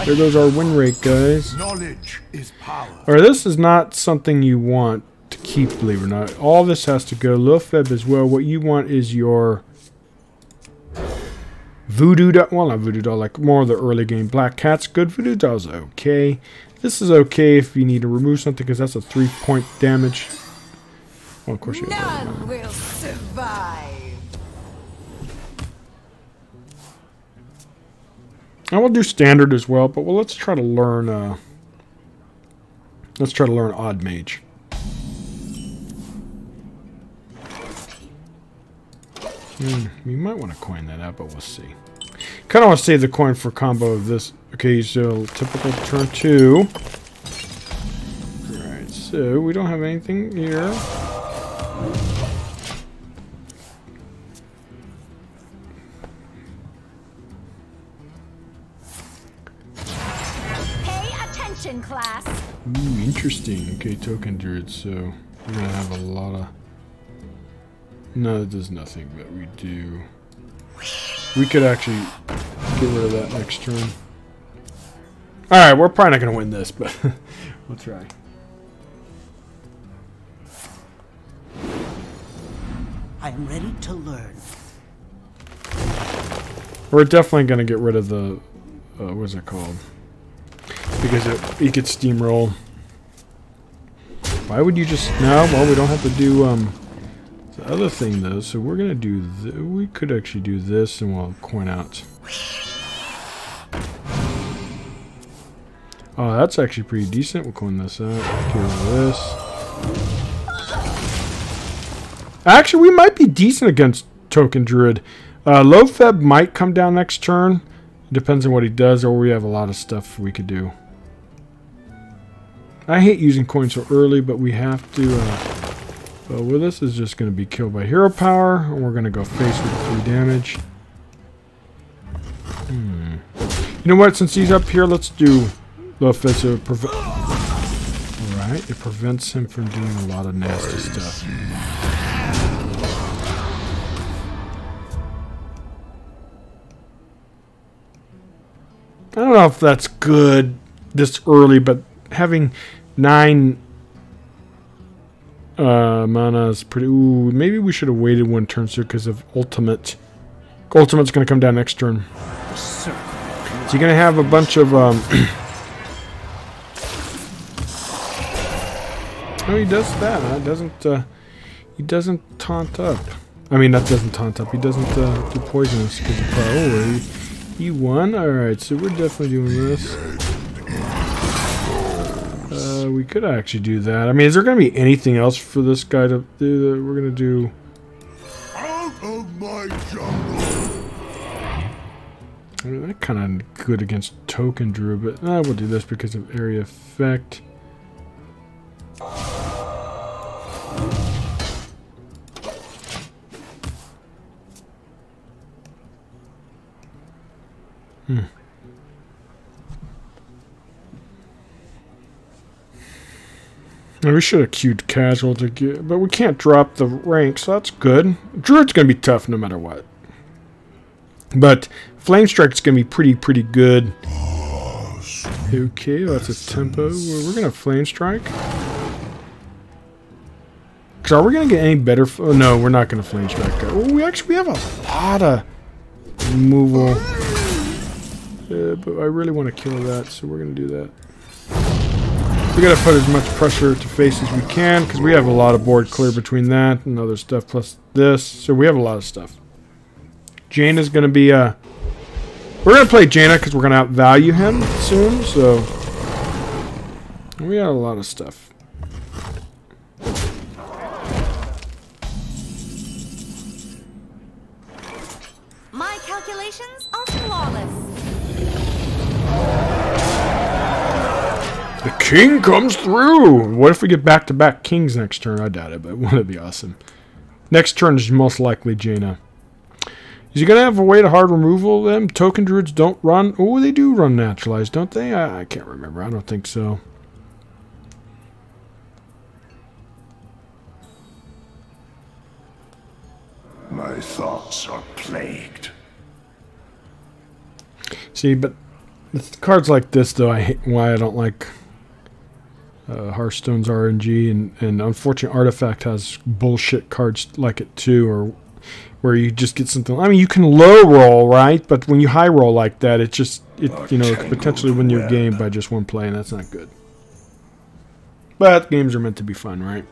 There goes our win rate, guys. Knowledge is power. Alright, this is not something you want to keep, believe it or not. All this has to go. Lofeb as well. What you want is your Voodoo doll. Well, not Voodoo doll, like more of the early game. Black Cat's good. Voodoo doll's okay. This is okay if you need to remove something, because that's a 3-point damage. Well, of course you have None will survive. I will do standard as well, but let's try to learn. Let's try to learn Odd Mage. We might want to coin that out, but we'll see. Kind of want to save the coin for combo of this. Okay, so typical turn 2. Alright, so we don't have anything here. Pay attention, class. Ooh, interesting. Okay, token druid, so we're going to have a lot of... No, it does nothing, but we do... We could actually get rid of that next turn. Alright, we're probably not going to win this, but we'll try. I am ready to learn. We're definitely going to get rid of the... what's it called? Because it could steamroll. Why would you just... No, well, we don't have to do... the other thing, though, so we're going to do... We could actually do this, and we'll coin out. Oh, that's actually pretty decent. We'll coin this out. Get rid of this. Actually, we might be decent against Token Druid. Lofeb might come down next turn. Depends on what he does, or we have a lot of stuff we could do. I hate using coins so early, but we have to... well, this is just going to be killed by hero power, and we're going to go face with 3 damage. You know what? Since he's up here, let's do Lofeb. So alright, it prevents him from doing a lot of nasty stuff. I don't know if that's good this early, but having 9 mana is pretty... Ooh, maybe we should have waited one turn so because of Ultimate. Ultimate's going to come down next turn. So you're going to have a bunch of... oh, he does that, huh? He doesn't taunt up. I mean, that doesn't taunt up. He doesn't do poisonous because of power. Oh, he won? Alright, so we're definitely doing this. We could actually do that. I mean, is there going to be anything else for this guy to do? We're going to do... Out of my jungle! I mean, that's kind of good against Token Druid, but we'll do this because of area effect. We should have queued casual to get, but we can't drop the rank, so that's good. Druid's gonna be tough no matter what. But Flame Strike's gonna be pretty good. Okay, that's a tempo. We're gonna Flame Strike. Cause are we gonna get any better? Oh, no, we're not gonna Flame Strike. Oh, we have a lot of removal. But I really want to kill that, so we're gonna do that. We gotta put as much pressure to face as we can, because we have a lot of board clear between that and other stuff, plus this. So we have a lot of stuff. Jaina's gonna be we're gonna play Jaina because we're gonna outvalue him soon. So we got a lot of stuff. My calculations are flawless. The king comes through! What if we get back-to-back kings next turn? I doubt it, but wouldn't it be awesome? Next turn is most likely Jaina. Is he going to have a way to hard removal them? Token druids don't run... Oh, they do run naturalized, don't they? I can't remember. I don't think so. My thoughts are plagued. See, but it's cards like this, though, I hate why I don't like Hearthstone's RNG, and unfortunately Artifact has bullshit cards like it too, or where you just get something. I mean, you can low roll, right? But when you high roll like that, it you know, it could potentially win your game by just one play, and that's not good. But games are meant to be fun, right?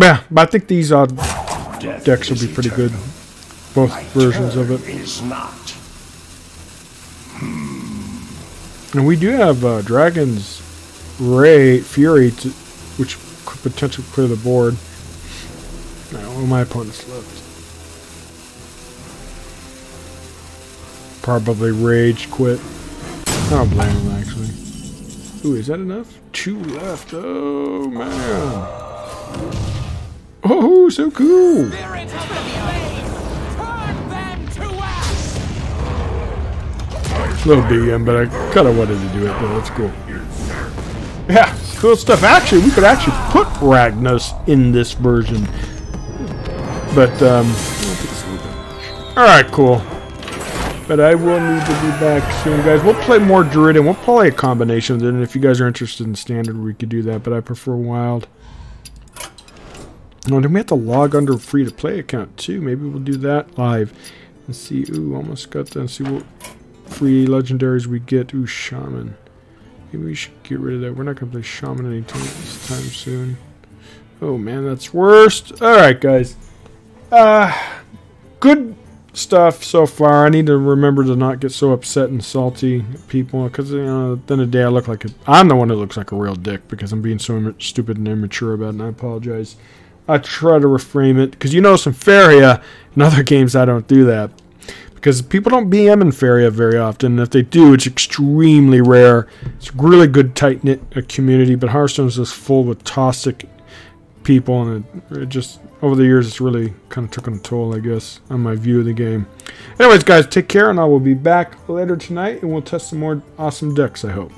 Yeah, but I think these decks will be pretty good. Both versions of it. Is not. And we do have Dragon's Fury, which could potentially clear the board. All my opponents left. Probably Rage quit. I don't blame him, actually. Ooh, is that enough? 2 left. Oh, man. Oh, so cool. Little BM, but I kind of wanted to do it, but that's cool. Yeah, cool stuff. Actually, we could actually put Ragnos in this version. But, alright, cool. But I will need to be back soon, guys. We'll play more Druid, and we'll play a combination of it. And if you guys are interested in Standard, we could do that, but I prefer Wild. Oh, then we have to log under free-to-play account, too. Maybe we'll do that live. Let's see. Ooh, almost got that. Let's see what free legendaries we get. Ooh, Shaman. Maybe we should get rid of that. We're not going to play Shaman anytime soon. Oh, man, that's worst. Alright, guys. Good stuff so far. I need to remember to not get so upset and salty at people, because, you know, at the end of the day, I look like I'm the one who looks like a real dick because I'm being so stupid and immature about it, and I apologize. I try to reframe it, because you know some Faria, in other games I don't do that. Because people don't BM in Faria very often, and if they do, it's extremely rare. It's a really good, tight-knit community, but Hearthstone's just full with toxic people, and it just, over the years, it's really kind of took a toll, I guess, on my view of the game. Anyways, guys, take care, and I will be back later tonight, and we'll test some more awesome decks, I hope.